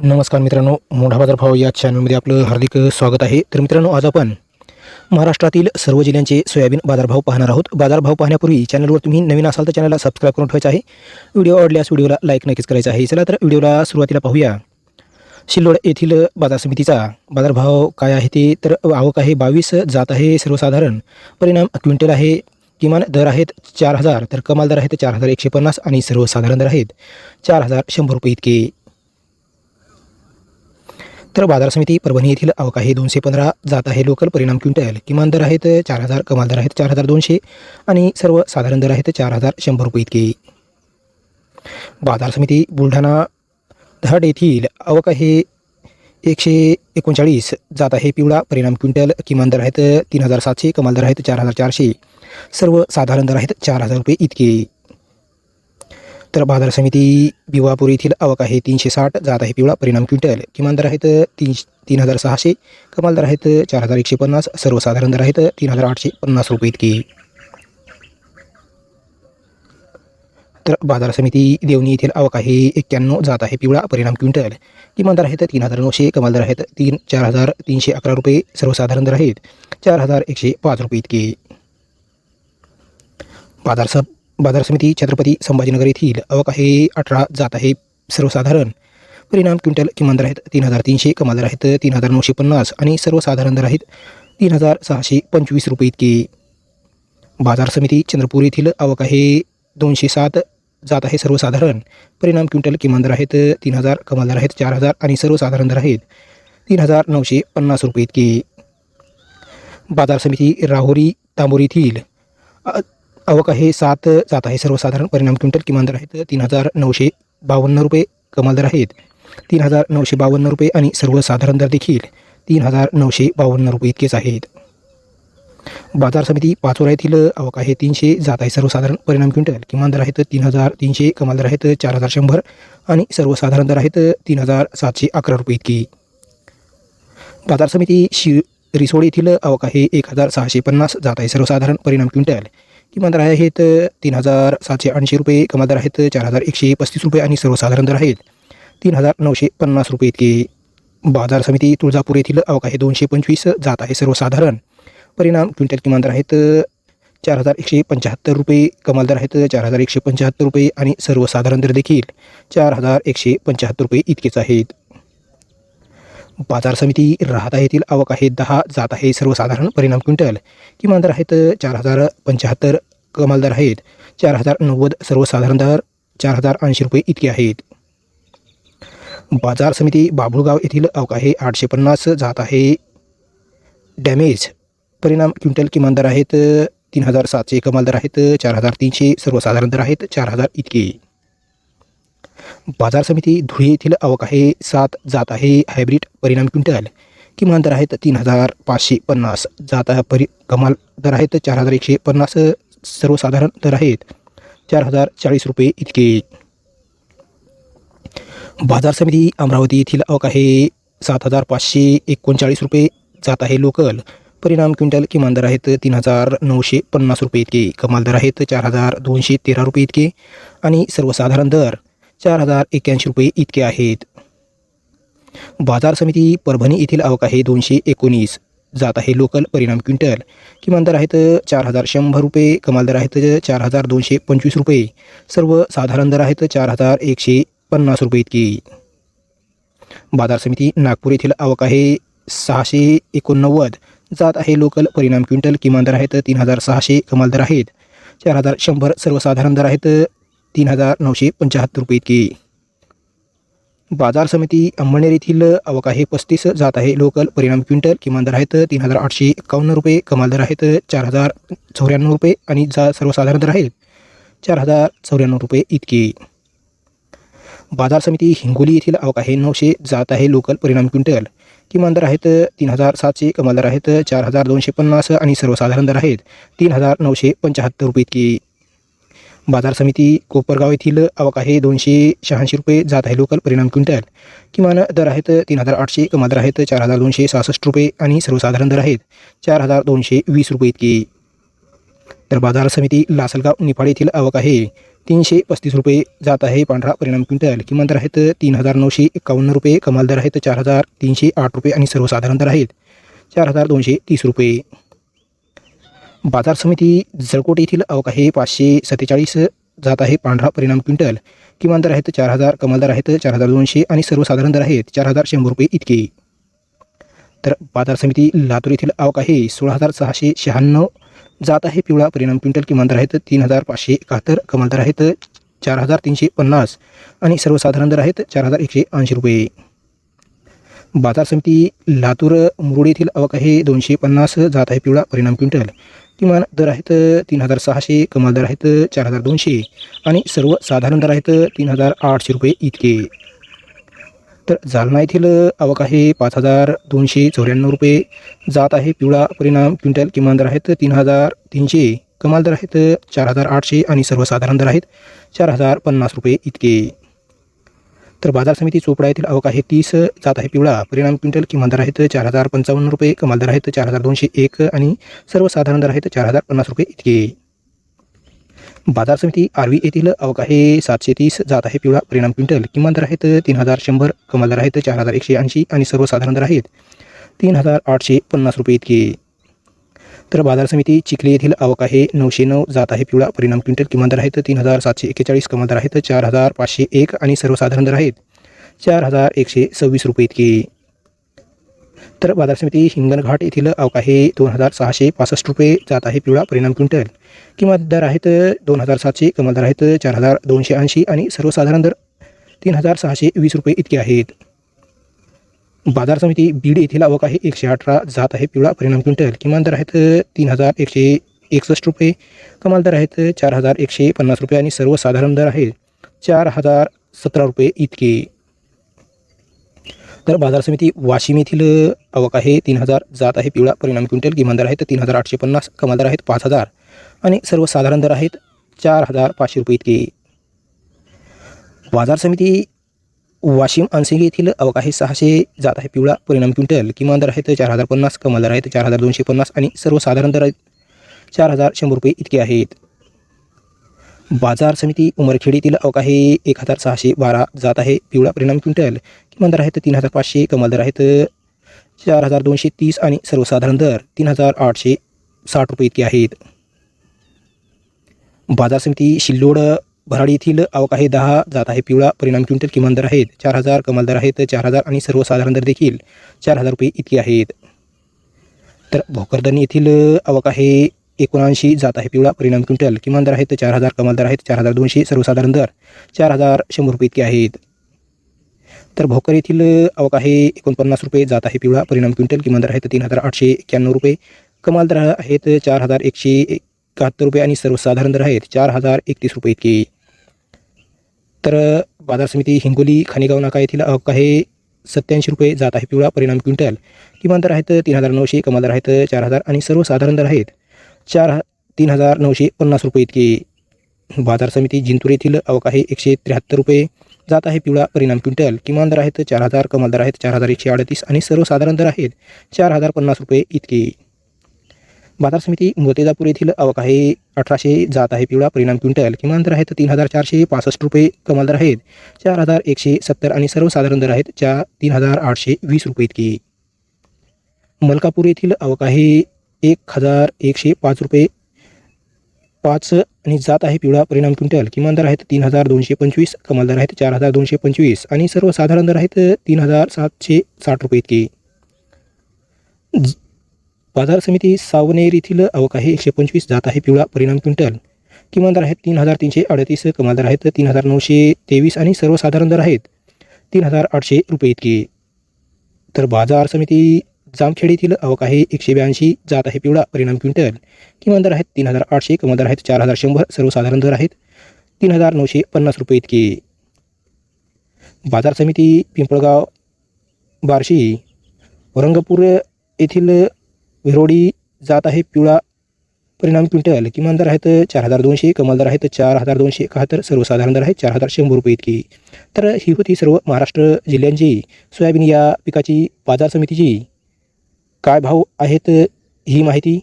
नमस्कार मित्रांनो, मोठा बाजार भाव या चॅनलमध्ये आपलं हार्दिक स्वागत आहे. तर मित्रांनो, आज आपण महाराष्ट्रातील सर्व जिल्ह्यांचे सोयाबीन बाजारभाव पाहणार आहोत. बाजारभाव पाहण्यापूर्वी चॅनलवर तुम्ही नवीन असाल तर चॅनलला सबस्क्राईब करून ठेवायचं आहे. व्हिडिओ आवडल्यास व्हिडिओला लाईक नक्कीच करायचं आहे. चला तर व्हिडिओला सुरुवातीला पाहूया. सिल्लोड येथील बाजार समितीचा बाजारभाव काय आहे ते. तर आवक आहे 22, जात आहे सर्वसाधारण, परिणाम क्विंटल आहे. किमान दर आहेत 4,000, तर कमाल दर आहेत 4,150 आणि सर्वसाधारण दर आहेत 4,100 रुपये इतके. तर बाजार समिती परभणी येथील आवक आहे 215, जात आहे लोकल, परिणाम क्विंटल, किमान दर आहेत 4,000, कमाल दर आहेत 4,200 आणि सर्वसाधारण दर आहेत 4,100 रुपये इतके. बाजार समिती बुलढाणा धड येथील आवक आहे 139, जात आहे पिवळा, परिणाम क्विंटल, किमान दर आहेत 3,700, कमाल दर आहेत 4,400, सर्वसाधारण दर आहेत 4,000 रुपये इतके. तर बाजार समिती भिवापूर येथील आवक आहे 360, जात आहे पिवळा, परिणाम क्विंटल, किमान दर आहेत 3,600, कमाल दर आहेत 4,150, सर्वसाधारण दर आहेत 3,850 रुपये इतके. तर बाजार समिती देवणी येथील आवक आहे 91, जात आहे पिवळा, परिणाम क्विंटल, किमान दर आहेत 3,900, कमाल दर आहेत 4,311 रुपये, सर्वसाधारण दर आहेत 4,105 रुपये इतके. बाजार समिती छत्रपती संभाजीनगर येथील आवक आहे 18, जात आहे सर्वसाधारण, परिणाम क्विंटल, किमान दर आहेत 3,300, कमाल दर आहेत 3,950 आणि सर्वसाधारण दर आहेत 3,625 रुपये इतके. बाजार समिती चंद्रपूर येथील आवक आहे 207, जात आहे सर्वसाधारण, परिणाम क्विंटल, किमान दर आहेत 3,000, कमाल दर आहेत 4,000 आणि सर्वसाधारण दर आहेत 3,950 रुपये इतके. बाजार समिती राहुरी तांबोरी येथील आवक आहे 7, जात आहे सर्वसाधारण, परिणाम क्विंटल, किमान दर आहेत 3,952 रुपये, कमाल दर आहेत 3,952 रुपये आणि सर्वसाधारण दर देखील 3,952 रुपये इतकेच आहेत. बाजार समिती पाचोरा येथील आवक आहे 300, जात आहे सर्वसाधारण, परिणाम क्विंटल, किमान दर आहेत 3,300, कमाल दर आहेत 4,100 आणि सर्वसाधारण दर आहेत 3,711 रुपये इतकी. बाजार समिती रिसोड येथील आवक आहे 1,650, जात आहे सर्वसाधारण, परिणाम क्विंटल, किमान दर आहेत 3,780 रुपये, कमाल दर आहेत 4,135 रुपये आणि सर्वसाधारण दर आहेत 3,950 रुपये इतके. बाजार समिती तुळजापूर येथील आवक आहे 225, जात आहे सर्वसाधारण, परिणाम क्विंटल, किमान दर आहेत 4,175 रुपये, कमाल दर आहेत 4,175 रुपये आणि सर्वसाधारण दर देखील 4,175 रुपये इतकेच आहेत. बाजार समिती राहता येथील आवक आहे 10, जात आहे सर्वसाधारण, परिणाम क्विंटल, किमान दर आहेत 4,075, कमाल दर आहेत 4,090, सर्वसाधारण दर 4,080 रुपये इतके आहेत. बाजार समिती बाभुळगाव येथील आवक आहे 850, जात आहे डॅमेज, परिणाम क्विंटल, किमान दर आहेत 3,700, कमाल दर आहेत 4,300, सर्वसाधारण दर आहेत 4,000 इतके. बाजार समिती धुळे येथील आवक आहे 7, जात आहे हायब्रिड, परिणाम क्विंटल, किमान दर आहेत 3,550, जात कमाल दर आहेत 4,150, सर्वसाधारण दर आहेत 4,040 रुपये इतके. बाजार समिती अमरावती येथील आवक आहे 7,539 रुपये, जात आहे लोकल, परिणाम क्विंटल, किमान दर आहेत 3,950 रुपये इतके, कमाल दर आहेत 4,213 रुपये इतके आणि सर्वसाधारण दर 4,081 रुपये इतके आहेत. बाजार समिती परभणी येथील आवक आहे 219, जात आहे लोकल, परिणाम क्विंटल, किमान दर आहेत 4,100 रुपये, कमाल दर आहेत 4,225 रुपये, सर्वसाधारण दर आहेत 4,150 रुपये इतकी. बाजार समिती नागपूर येथील आवक आहे 689, जात आहे लोकल, परिणाम क्विंटल, किमान दर आहेत 3,600, कमाल दर आहेत 4,100, सर्वसाधारण दर आहेत 3,975 रुपये इतकी. बाजार समिती अंमळनेर येथील आवक आहे 35, जात आहे लोकल, परिणाम क्विंटल, किमान दर आहेत 3,851 रुपये, कमाल दर आहेत 4,094 रुपये आणि सर्वसाधारण दर आहेत 4,094 रुपये इतकी. बाजार समिती हिंगोली येथील आवक आहे 900, जात आहे लोकल, परिणाम क्विंटल, किमान दर आहेत 3,700, कमाल दर आहेत 4,250 आणि सर्वसाधारण दर आहेत 3,975 रुपये इतकी. बाजार समिती कोपरगाव येथील आवक आहे 286 रुपये, जात आहे लोकल, परिणाम क्विंटल, किमान दर आहेत 3,800, कमाल दर आहेत 4,266 रुपये आणि सर्वसाधारण दर आहेत 4,220 रुपये इतकी. तर बाजार समिती लासलगाव निफाड येथील आवक आहे 335 रुपये जात आहे पांढरा परिणाम क्विंटल. किमान दर आहेत 3,951 रुपये, कमाल दर आहेत 4,308 रुपये आणि सर्वसाधारण दर आहेत 4,230 रुपये. बाजार समिती जळकोट येथील आवक आहे 547 जात आहे पांढरा परिणाम क्विंटल. किमान दर आहेत 4,000, कमाल दर आहेत 4,200 आणि सर्वसाधारण दर आहेत 4,100 रुपये इतके. तर बाजार समिती लातूर येथील आवक आहे 16,696 जात आहे पिवळा परिणाम क्विंटल. किमान दर आहेत 3,571, कमाल दर आहेत 4,350 आणि सर्वसाधारण दर आहेत 4,180 रुपये. बाजार समिती लातूर मुरुड येथील आवक आहे 250 जात आहे पिवळा परिणाम क्विंटल. किमान दर आहेत 3,600, कमाल दर आहेत 4,200 आणि सर्वसाधारण दर आहेत 3,800 रुपये इतके. तर जालना येथील आवक आहे 5,294 रुपये जात आहे पिवळा परिणाम क्विंटल. किमान दर आहेत 3,300, कमाल दर आहेत 4,800 आणि सर्वसाधारण दर आहेत 4,050 रुपये इतके. तर बाजार समिती चोपडा येथील आवक आहे 30 जात आहे पिवळा परिणाम क्विंटल. किमान दर आहेत 4,055 रुपये, कमाल दर आहेत 4,201 आणि सर्वसाधारण दर आहेत 4,050 रुपये इतके. बाजार समिती आर्वी येथील आवक आहे 730 जात आहे पिवळा परिणाम क्विंटल. किमान दर आहेत 3,100, कमाल दर आहेत 4,180 आणि सर्वसाधारण दर आहेत 3,850 रुपये इतके. तर बाजार समिती चिखली येथील आवक आहे 909 जात आहे पिवळा परिणाम क्विंटल. किमान दर आहेत 3,741, कमाल दर आहेत 4,501 आणि सर्वसाधारण दर आहेत 4,126 रुपये इतके. तर बाजार समिती हिंगणघाट येथील आवक आहे 2,665 रुपये जात आहे पिवळा परिणाम क्विंटल. किमान दर आहेत 2,700, कमाल दर आहेत 4,280 आणि सर्वसाधारण दर 3,620 रुपये इतके आहेत. बाजार समिती बीड येथील आवक आहे 118 जात आहे पिवळा परिणाम क्विंटल. किमान दर आहेत 3,161 रुपये, कमाल दर आहेत 4,150 रुपये आणि सर्वसाधारण दर आहेत 4,017 रुपये इतके. तर बाजार समिती वाशिम येथील आवक आहे 3,000 जात आहे पिवळा परिणाम क्विंटल. किमान दर आहेत 3,850, कमाल दर आहेत 5,000 आणि सर्वसाधारण दर आहेत 4,500 रुपये इतके. बाजार समिती वाशिम अनसिंगी येथील आवक आहे 600 जात आहे पिवळा परिणाम क्विंटल. किमान दर आहेत 4,050, कमाल दर आहेत 4,250 आणि सर्वसाधारण दर आहेत 4,100 रुपये इतके आहेत. बाजार समिती उमरखेड येथील आवक आहे 1,612 जात आहे पिवळा परिणाम क्विंटल. किमान दर आहेत 3,500, कमाल दर आहेत 4,230 आणि सर्वसाधारण दर 3,860 रुपये इतके आहेत. बाजार समिती शिल्लोड भराडी येथील आवक आहे 10 जात आहे पिवळा परिणाम क्विंटल. किमान दर आहेत 4,000, कमाल दर आहेत 4,000 आणि सर्वसाधारण दर देखील 4,000 रुपये इतके आहेत. तर भोकरदन येथील आवक आहे 79 जात आहे पिवळा परिणाम क्विंटल. किमान दर आहेत 4,000, कमाल दर आहेत 4,200, सर्वसाधारण दर 4,100 रुपये इतके आहेत. तर भोकर येथील आवक आहे 49 रुपये जात आहे पिवळा परिणाम क्विंटल. किमान दर आहेत 3,891 रुपये, कमाल दर आहेत 4,171 रुपये आणि सर्वसाधारण दर आहेत 4,031 रुपये इतके. तर बाजार समिती हिंगोली खानेगाव नाका येथील आवक आहे 87 रुपये जात आहे पिवळा परिणाम क्विंटल. किमान दर आहेत 3,900, कमाल दर आहेत 4,000 आणि सर्वसाधारण दर आहेत 3,950 रुपये इतके. बाजार समिती जिंतूर येथील आवक आहे 173 रुपये जात आहे पिवळा परिणाम क्विंटल. किमान दर आहेत 4,000, कमाल दर आहेत 4,138 आणि सर्वसाधारण दर आहेत 4,050 रुपये इतके. बाजार समिती मोतेजापूर येथील आवक आहे 1,800 जात आहे पिवळा परिणाम क्विंटल. किमान दर आहेत 3,465 रुपये, कमाल दर आहेत 4,170 आणि सर्वसाधारण दर आहेत 3,820 रुपये इतके. मलकापूर येथील आवक आहे 1,105 रुपये 5 आणि जात आहे पिवळा परिणाम क्विंटल. किमान दर आहेत 3,225, कमाल दर आहेत 4,225 आणि सर्वसाधारण दर आहेत 3,760 रुपये इतके. बाजार समिती सावनेर येथील आवक आहे 125 जात आहे पिवळा परिणाम क्विंटल. किमान दर आहेत 3,338, कमाल दर आहेत 3,923 आणि सर्वसाधारण दर आहेत 3,800 रुपये इतके. तर बाजार समिती जामखेड येथील आवक आहे 182 जात आहे पिवळा परिणाम क्विंटल. किमान दर आहेत 3,800, कमाल दर आहेत 4,100, सर्वसाधारण दर आहेत 3,950 रुपये इतके. बाजार समिती पिंपळगाव बार्शी औरंगापूर येथील विरोडी जात आहे पिवळा परिणाम क्विंटल. किमान दर आहेत 4,200, कमाल दर आहेत 4,271, सर्वसाधारण दर आहेत 4,100 रुपये इतकी. तर ही होती सर्व महाराष्ट्र जिल्ह्यांची सोयाबीन या पिकाची बाजार समितीची काय भाव आहेत ही माहिती.